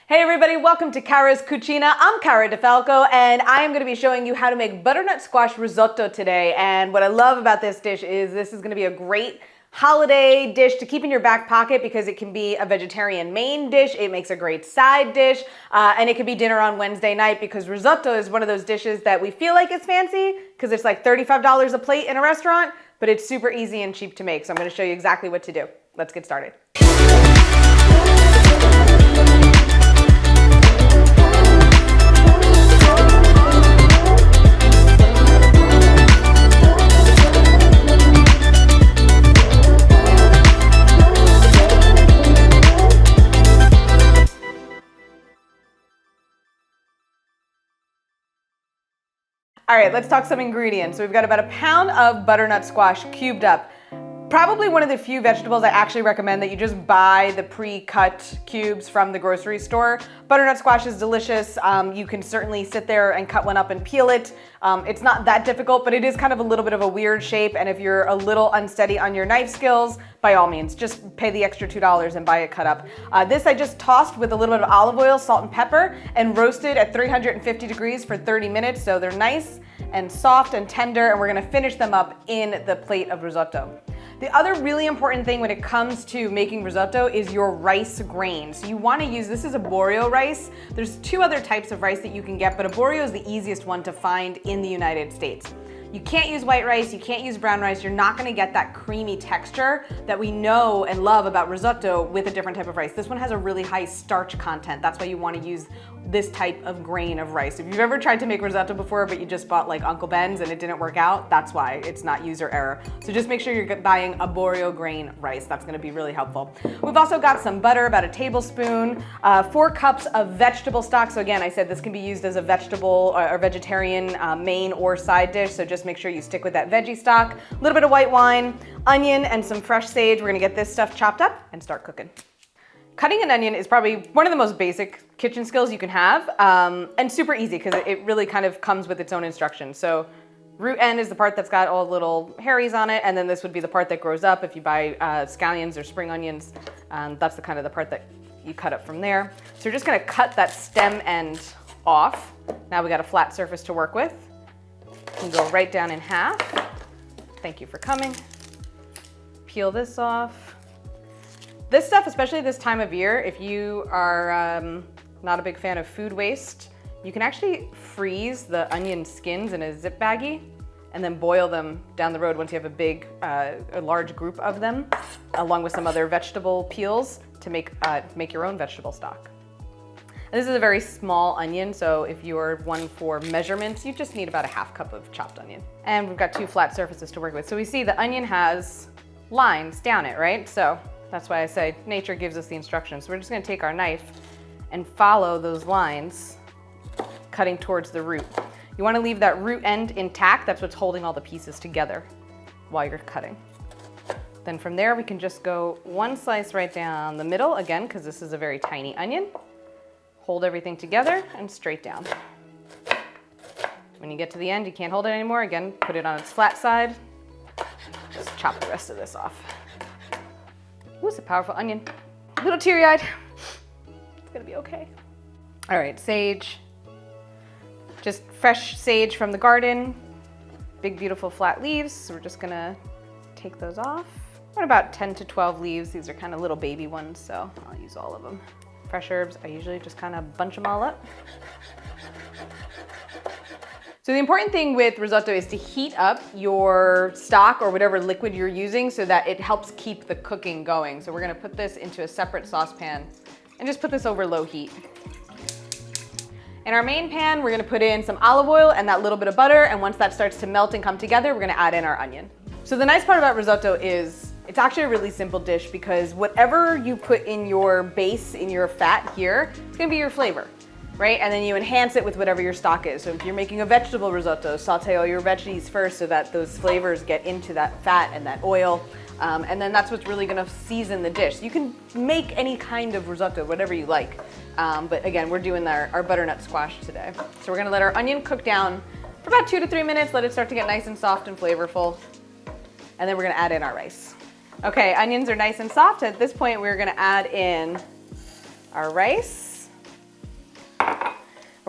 Hey everybody, welcome to Cara's Cucina. I'm Cara Falco, and I am going to be showing you how to make butternut squash risotto today. And what I love about this dish is this is going to be a great holiday dish to keep in your back pocket because it can be a vegetarian main dish, it makes a great side dish, and it can be dinner on Wednesday night because risotto is one of those dishes that we feel like it's fancy because it's like $35 a plate in a restaurant, but it's super easy and cheap to make. So I'm going to show you exactly what to do. Let's get started. All right, let's talk some ingredients. So we've got about a pound of butternut squash cubed up. Probably one of the few vegetables I actually recommend that you just buy the pre-cut cubes from the grocery store. Butternut squash is delicious. You can certainly sit there and cut one up and peel it. It's not that difficult, but it is kind of a little bit of a weird shape. And if you're a little unsteady on your knife skills, by all means, just pay the extra $2 and buy it cut up. This I just tossed with a little bit of olive oil, salt and pepper, and roasted at 350 degrees for 30 minutes. So they're nice and soft and tender, and we're gonna finish them up in the plate of risotto. The other really important thing when it comes to making risotto is your rice grain. So you want to use, this is arborio rice. There's two other types of rice that you can get, but arborio is the easiest one to find in the United States. You can't use white rice, you can't use brown rice, you're not gonna get that creamy texture that we know and love about risotto with a different type of rice. This one has a really high starch content. That's why you wanna use this type of grain of rice. If you've ever tried to make risotto before, but you just bought like Uncle Ben's and it didn't work out, that's why. It's not user error. So just make sure you're buying arborio grain rice. That's gonna be really helpful. We've also got some butter, about a tablespoon, 4 cups of vegetable stock. So again, I said this can be used as a vegetable or vegetarian main or side dish. So just make sure you stick with that veggie stock. A little bit of white wine, onion, and some fresh sage. We're gonna get this stuff chopped up and start cooking. Cutting an onion is probably one of the most basic kitchen skills you can have, and super easy because it really kind of comes with its own instructions. So root end is the part that's got all the little hairies on it, and then this would be the part that grows up. If you buy scallions or spring onions, that's the kind of the part that you cut up from there. So we're just gonna cut that stem end off. Now we got a flat surface to work with. You can go right down in half. Thank you for coming. Peel this off. This stuff, especially this time of year, if you are not a big fan of food waste, you can actually freeze the onion skins in a zip baggie and then boil them down the road once you have a large group of them, along with some other vegetable peels to make your own vegetable stock. And this is a very small onion, so if you're one for measurements, you just need about a half cup of chopped onion. And we've got 2 flat surfaces to work with. So we see the onion has lines down it, right? So that's why I say nature gives us the instructions. So we're just gonna take our knife and follow those lines, cutting towards the root. You wanna leave that root end intact. That's what's holding all the pieces together while you're cutting. Then from there, we can just go 1 slice right down the middle, again, because this is a very tiny onion. Hold everything together and straight down. When you get to the end, you can't hold it anymore. Again, put it on its flat side. Just chop the rest of this off. Ooh, it's a powerful onion. A little teary-eyed. It's gonna be okay. All right, sage. Just fresh sage from the garden. Big, beautiful flat leaves. So we're just gonna take those off. Got about 10 to 12 leaves. These are kind of little baby ones, so I'll use all of them. Fresh herbs, I usually just kind of bunch them all up. So the important thing with risotto is to heat up your stock or whatever liquid you're using so that it helps keep the cooking going. So we're gonna put this into a separate saucepan and just put this over low heat. In our main pan, we're gonna put in some olive oil and that little bit of butter, and once that starts to melt and come together, we're gonna add in our onion. So the nice part about risotto is it's actually a really simple dish because whatever you put in your base, in your fat here, it's gonna be your flavor, right? And then you enhance it with whatever your stock is. So if you're making a vegetable risotto, saute all your veggies first so that those flavors get into that fat and that oil. And then that's what's really gonna season the dish. You can make any kind of risotto, whatever you like. But again, we're doing our butternut squash today. So we're gonna let our onion cook down for about 2 to 3 minutes, let it start to get nice and soft and flavorful. And then we're gonna add in our rice. Okay, onions are nice and soft. At this point, we're gonna add in our rice.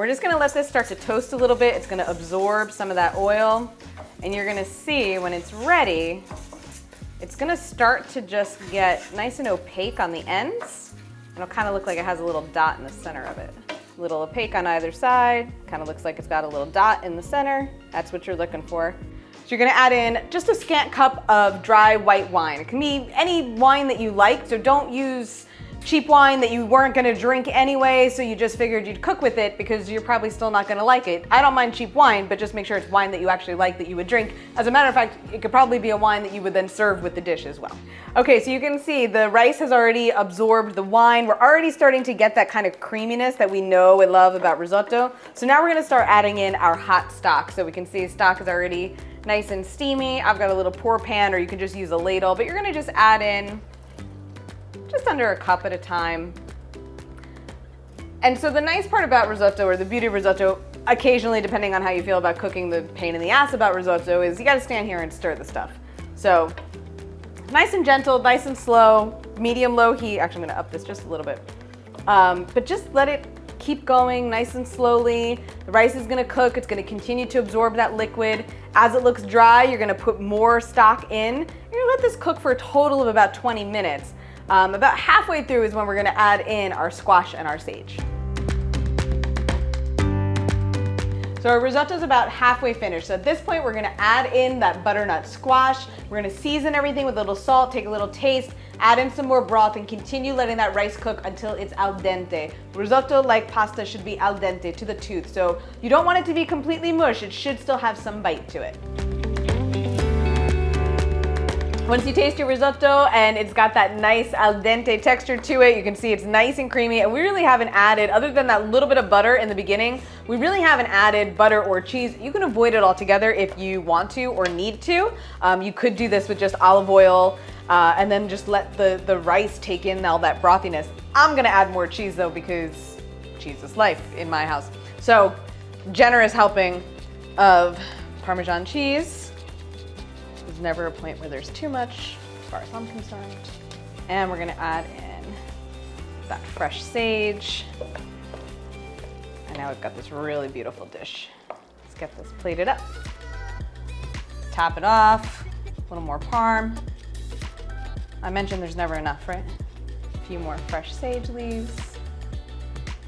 We're just gonna let this start to toast a little bit. It's gonna absorb some of that oil, and you're gonna see when it's ready, it's gonna start to just get nice and opaque on the ends. It'll kind of look like it has a little dot in the center of it. A little opaque on either side, kind of looks like it's got a little dot in the center. That's what you're looking for. So you're gonna add in just a scant cup of dry white wine. It can be any wine that you like, so don't use cheap wine that you weren't gonna drink anyway, so you just figured you'd cook with it because you're probably still not gonna like it. I don't mind cheap wine, but just make sure it's wine that you actually like that you would drink. As a matter of fact, it could probably be a wine that you would then serve with the dish as well. Okay, so you can see the rice has already absorbed the wine. We're already starting to get that kind of creaminess that we know and love about risotto. So now we're gonna start adding in our hot stock. So we can see stock is already nice and steamy. I've got a little pour pan, or you can just use a ladle, but you're gonna just add in just under a cup at a time. And so the nice part about risotto, or the beauty of risotto, occasionally depending on how you feel about cooking, the pain in the ass about risotto, is you gotta stand here and stir the stuff. So nice and gentle, nice and slow, medium low heat. Actually, I'm gonna up this just a little bit. But just let it keep going nice and slowly. The rice is gonna cook, it's gonna continue to absorb that liquid. As it looks dry, you're gonna put more stock in. You're gonna let this cook for a total of about 20 minutes. About halfway through is when we're gonna add in our squash and our sage. So our risotto's about halfway finished. So at this point, we're gonna add in that butternut squash. We're gonna season everything with a little salt, take a little taste, add in some more broth, and continue letting that rice cook until it's al dente. Risotto, like pasta, should be al dente, to the tooth. So you don't want it to be completely mush. It should still have some bite to it. Once you taste your risotto and it's got that nice al dente texture to it, you can see it's nice and creamy, and we really haven't added, other than that little bit of butter in the beginning, we really haven't added butter or cheese. You can avoid it altogether if you want to or need to. You could do this with just olive oil and then just let the rice take in all that brothiness. I'm gonna add more cheese though, because cheese is life in my house. So, generous helping of Parmesan cheese. There's never a point where there's too much, as far as I'm concerned. And we're gonna add in that fresh sage. And now we've got this really beautiful dish. Let's get this plated up. Top it off, a little more parm. I mentioned there's never enough, right? A few more fresh sage leaves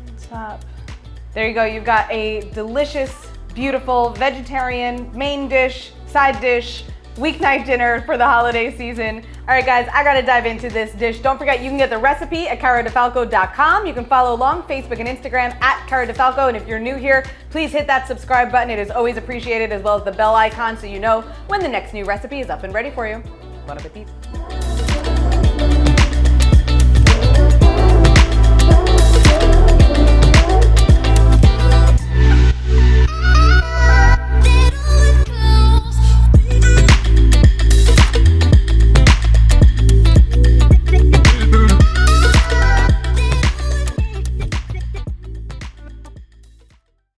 on top. There you go, you've got a delicious, beautiful vegetarian main dish, side dish, weeknight dinner for the holiday season. All right, guys, I gotta dive into this dish. Don't forget, you can get the recipe at caradefalco.com. You can follow along Facebook and Instagram at caradefalco. And if you're new here, please hit that subscribe button. It is always appreciated, as well as the bell icon, so you know when the next new recipe is up and ready for you. Bon appetit.